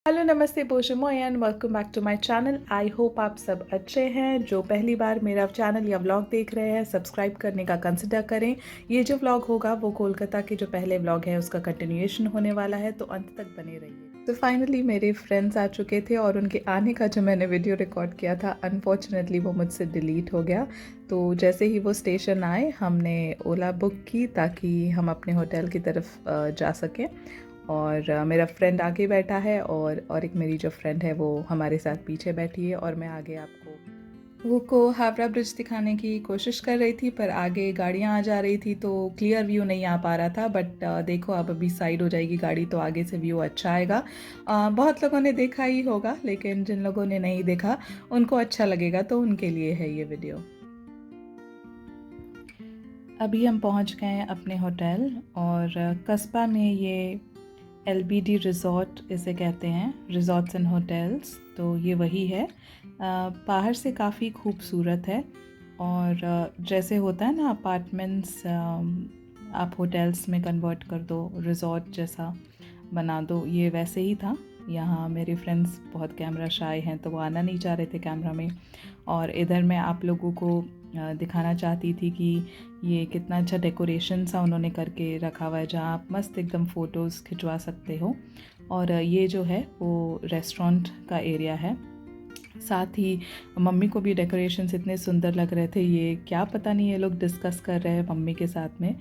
Hello नमस्ते पोशमो and welcome back to my channel. I hope आप सब अच्छे हैं। जो पहली बार मेरा चैनल या व्लॉग देख रहे हैं, सब्सक्राइब करने का कंसिडर करें। ये जो व्लॉग होगा वो कोलकाता के जो पहले व्लॉग है उसका कंटिन्यूएशन होने वाला है, तो अंत तक बने रहिए। तो फाइनली मेरे फ्रेंड्स आ चुके थे और उनके आने का जो मैंने वीडियो रिकॉर्ड किया था, अनफॉर्चुनेटली वो मुझसे डिलीट हो गया। तो जैसे ही वो स्टेशन आए, हमने ओला बुक की ताकि हम अपने होटल की तरफ जा सकें। और मेरा फ्रेंड आगे बैठा है और एक मेरी जो फ्रेंड है वो हमारे साथ पीछे बैठी है, और मैं आगे आपको वो को हावड़ा ब्रिज दिखाने की कोशिश कर रही थी, पर आगे गाड़ियाँ आ जा रही थी तो क्लियर व्यू नहीं आ पा रहा था। बट देखो, अब अभी साइड हो जाएगी गाड़ी तो आगे से व्यू अच्छा आएगा। बहुत लोगों ने देखा ही होगा, लेकिन जिन लोगों ने नहीं देखा उनको अच्छा लगेगा, तो उनके लिए है ये वीडियो। अभी हम पहुंच गए हैं अपने होटल, और कस्बा में ये LBD रिज़ॉर्ट इसे कहते हैं, रिज़ॉर्ट्स एंड होटल्स। तो ये वही है। बाहर से काफ़ी खूबसूरत है, और जैसे होता है ना अपार्टमेंट्स, आप होटल्स में कन्वर्ट कर दो, रिज़ॉर्ट जैसा बना दो, ये वैसे ही था। यहाँ मेरे फ्रेंड्स बहुत कैमरा शाय हैं तो वो आना नहीं चाह रहे थे कैमरा में। और इधर मैं आप लोगों को दिखाना चाहती थी कि ये कितना अच्छा डेकोरेशन सा उन्होंने करके रखा हुआ है, जहाँ आप मस्त एकदम फ़ोटोज़ खिंचवा सकते हो। और ये जो है वो रेस्टोरेंट का एरिया है। साथ ही मम्मी को भी डेकोरेशंस इतने सुंदर लग रहे थे, ये क्या पता नहीं, ये लोग डिस्कस कर रहे हैं मम्मी के साथ में,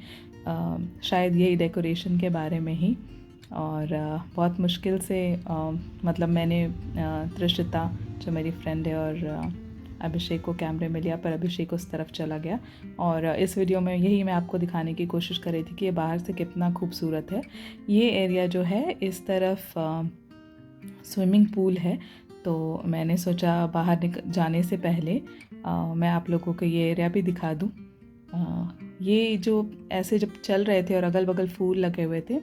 शायद यही डेकोरेशन के बारे में ही। और बहुत मुश्किल से मतलब मैंने त्रिशिता जो मेरी फ्रेंड है और अभिषेक को कैमरे में लिया, पर अभिषेक उस तरफ चला गया। और इस वीडियो में यही मैं आपको दिखाने की कोशिश कर रही थी कि ये बाहर से कितना खूबसूरत है। ये एरिया जो है, इस तरफ स्विमिंग पूल है, तो मैंने सोचा बाहर जाने से पहले मैं आप लोगों को ये एरिया भी दिखा दूँ। ये जो ऐसे जब चल रहे थे और अगल बगल फूल लगे हुए थे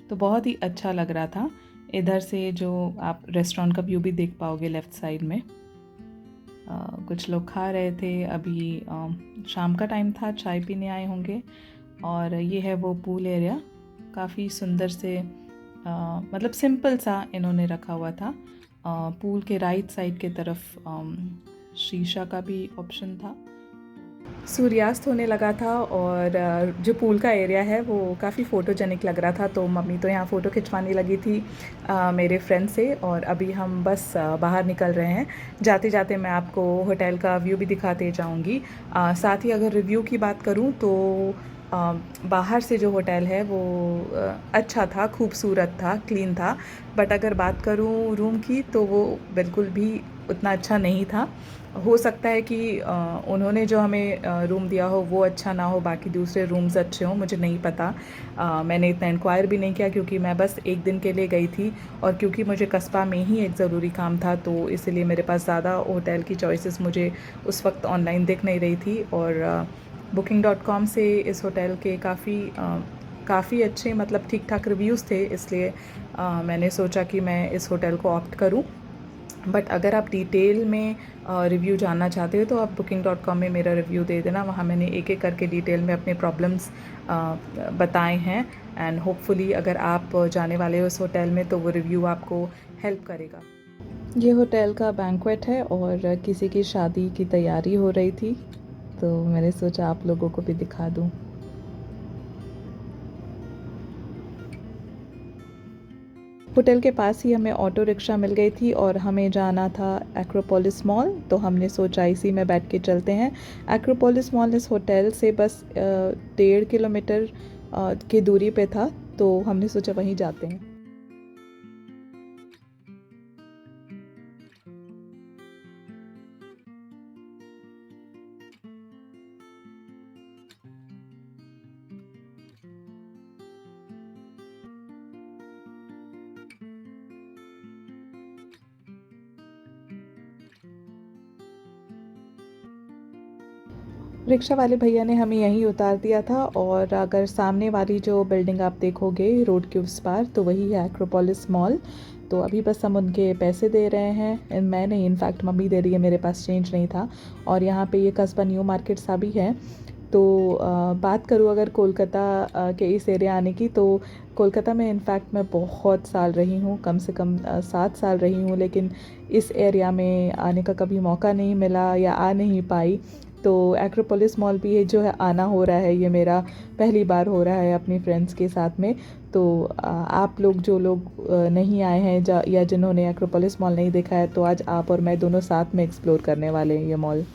तो बहुत ही अच्छा लग रहा था। इधर से जो आप रेस्टोरेंट का व्यू भी देख पाओगे लेफ़्ट साइड में। कुछ लोग खा रहे थे, अभी शाम का टाइम था, चाय पीने आए होंगे। और ये है वो पूल एरिया, काफ़ी सुंदर से मतलब सिंपल सा इन्होंने रखा हुआ था। पूल के राइट साइड के तरफ शीशा का भी ऑप्शन था। सूर्यास्त होने लगा था, और जो पूल का एरिया है वो काफ़ी फ़ोटोजेनिक लग रहा था, तो मम्मी तो यहाँ फ़ोटो खिंचवाने लगी थी मेरे फ्रेंड से। और अभी हम बस बाहर निकल रहे हैं। जाते जाते मैं आपको होटल का व्यू भी दिखाते जाऊँगी। साथ ही अगर रिव्यू की बात करूँ तो बाहर से जो होटल है वो अच्छा था, खूबसूरत था, क्लीन था। बट अगर बात करूँ रूम की तो वो बिल्कुल भी उतना अच्छा नहीं था। हो सकता है कि उन्होंने जो हमें रूम दिया हो वो अच्छा ना हो, बाकी दूसरे रूम्स अच्छे हों, मुझे नहीं पता। मैंने इतना इंक्वायर भी नहीं किया, क्योंकि मैं बस एक दिन के लिए गई थी, और क्योंकि मुझे कस्बा में ही एक ज़रूरी काम था, तो इसलिए मेरे पास ज़्यादा होटल की चॉइसेस मुझे उस वक्त ऑनलाइन दिख नहीं रही थी। और booking.com से इस होटल के काफ़ी अच्छे, मतलब ठीक ठाक रिव्यूज़ थे, इसलिए मैंने सोचा कि मैं इस होटल को ऑप्ट करूं। बट अगर आप डिटेल में रिव्यू जानना चाहते हो तो आप booking.com में मेरा रिव्यू दे देना, वहाँ मैंने एक एक करके डिटेल में अपने प्रॉब्लम्स बताए हैं। एंड होपफुली अगर आप जाने वाले हो उस होटल में तो वो रिव्यू आपको हेल्प करेगा। ये होटल का बैंक्वेट है, और किसी की शादी की तैयारी हो रही थी, तो मैंने सोचा आप लोगों को भी दिखा दूँ। होटल के पास ही हमें ऑटो रिक्शा मिल गई थी, और हमें जाना था एक्रोपोलिस मॉल, तो हमने सोचा इसी में बैठ के चलते हैं। एक्रोपोलिस मॉल इस होटल से बस 1.5 किलोमीटर की दूरी पे था, तो हमने सोचा वहीं जाते हैं। रिक्शा वाले भैया ने हमें यहीं उतार दिया था, और अगर सामने वाली जो बिल्डिंग आप देखोगे रोड के उस पार, तो वही है एक्रोपोलिस मॉल। तो अभी बस हम उनके पैसे दे रहे हैं, मैं नहीं, इनफैक्ट मम्मी दे रही है, मेरे पास चेंज नहीं था। और यहाँ पे ये कस्बा न्यू मार्केट सा भी है। तो बात करूँ अगर कोलकाता के इस एरिया आने की, तो कोलकाता में इनफैक्ट मैं बहुत साल रही हूँ, कम से कम 7 साल रही हूँ, लेकिन इस एरिया में आने का कभी मौका नहीं मिला या आ नहीं पाई। तो एक्रोपोलिस मॉल भी ये जो है आना हो रहा है, ये मेरा पहली बार हो रहा है अपनी फ्रेंड्स के साथ में। तो आप लोग जो लोग नहीं आए हैं या जिन्होंने एक्रोपोलिस मॉल नहीं देखा है, तो आज आप और मैं दोनों साथ में एक्सप्लोर करने वाले हैं ये मॉल।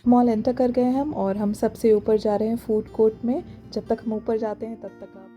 मॉल एंटर कर गए और हम सबसे ऊपर जा रहे हैं फूड कोर्ट में। जब तक हम ऊपर जाते हैं तब तक आप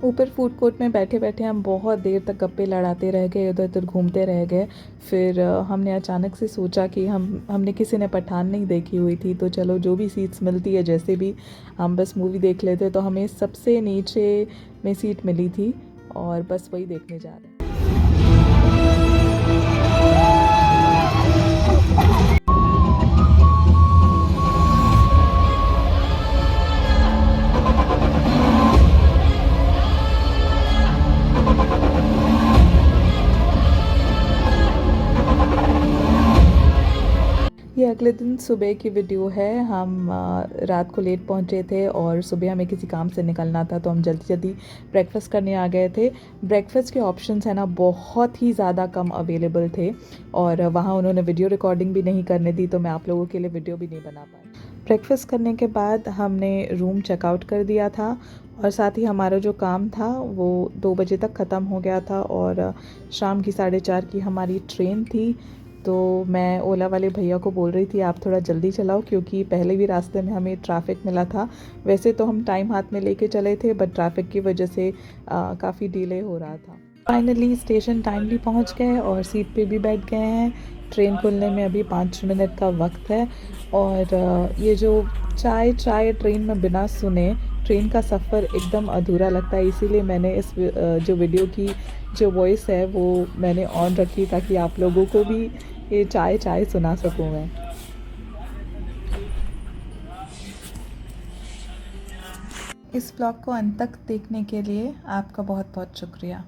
ऊपर फूड कोर्ट में बैठे बैठे हम बहुत देर तक गप्पे लड़ाते रह गए, इधर उधर घूमते रह गए। फिर हमने अचानक से सोचा कि हमने किसी ने पठान नहीं देखी हुई थी, तो चलो जो भी सीट्स मिलती है जैसे भी हम बस मूवी देख लेते। तो हमें सबसे नीचे में सीट मिली थी और बस वही देखने जा रहे हैं। ये अगले दिन सुबह की वीडियो है। हम रात को लेट पहुंचे थे और सुबह हमें किसी काम से निकलना था, तो हम जल्दी जल्दी ब्रेकफास्ट करने आ गए थे। ब्रेकफास्ट के ऑप्शंस है ना बहुत ही ज़्यादा कम अवेलेबल थे और वहाँ उन्होंने वीडियो रिकॉर्डिंग भी नहीं करने दी, तो मैं आप लोगों के लिए वीडियो भी नहीं बना पाई। ब्रेकफास्ट करने के बाद हमने रूम चेकआउट कर दिया था और साथ ही हमारा जो काम था वो 2 बजे तक ख़त्म हो गया था और शाम की 4:30 की हमारी ट्रेन थी। तो मैं ओला वाले भैया को बोल रही थी आप थोड़ा जल्दी चलाओ, क्योंकि पहले भी रास्ते में हमें ट्रैफिक मिला था। वैसे तो हम टाइम हाथ में लेके चले थे, बट ट्रैफिक की वजह से काफ़ी डिले हो रहा था। फाइनली स्टेशन टाइमली पहुंच गए और सीट पे भी बैठ गए हैं। ट्रेन खुलने में अभी 5 मिनट का वक्त है और ये जो चाय चाय ट्रेन में बिना सुने ट्रेन का सफ़र एकदम अधूरा लगता है, इसीलिए मैंने इस जो वीडियो की जो वॉइस है वो मैंने ऑन रखी ताकि आप लोगों को भी ये चाय चाय सुना सकूँ मैं। इस ब्लॉग को अंत तक देखने के लिए आपका बहुत बहुत शुक्रिया।